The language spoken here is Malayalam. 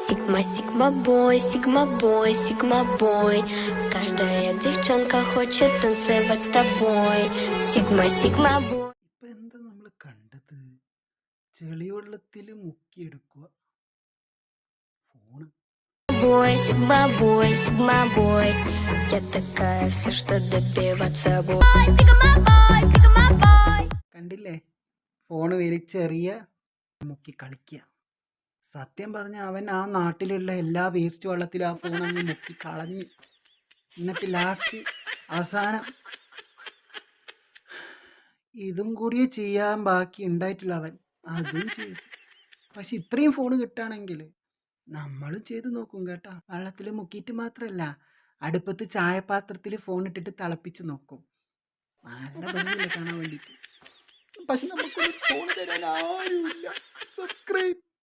Sigma, Sigma boy, Sigma boy, Sigma boy. Каждая девчонка хочет танцевать с тобой. Sigma, Sigma boy. ഇപ്പൊ എന്താ നമ്മൾ കണ്ടത്? ചെളിവെള്ളത്തിൽ മുക്കിയെടുക്കുക phone. Boy, Sigma boy, Sigma boy. Я такая вся, что добиваться boy. Sigma boy, Sigma boy. കണ്ടില്ലേ, ഫോണ് വലിച്ചെറിയ, മുക്കി കളിക്കുക. സത്യം പറഞ്ഞ അവൻ ആ നാട്ടിലുള്ള എല്ലാ വേസ്റ്റ് വെള്ളത്തിലും ആ ഫോൺ അങ്ങ് മുക്കി കളഞ്ഞ്, എന്നിട്ട് ലാസ്റ്റ് അവസാനം ഇതും കൂടിയേ ചെയ്യാൻ ബാക്കി ഉണ്ടായിട്ടുള്ള അവൻ അതും ചെയ്തു. പക്ഷെ ഇത്രയും ഫോൺ കിട്ടുകയാണെങ്കിൽ നമ്മളും ചെയ്ത് നോക്കും കേട്ടോ. വെള്ളത്തിൽ മുക്കിയിട്ട് മാത്രമല്ല, അടുപ്പത്ത് ചായപാത്രത്തിൽ ഫോൺ ഇട്ടിട്ട് തിളപ്പിച്ച് നോക്കും. നല്ല ഭംഗിയില്ല കാണാൻ വേണ്ടിയിട്ട്. പക്ഷെ നമുക്കൊരു ഫോൺ തരാൻ ആരുമില്ല. സബ്സ്ക്രൈബ്.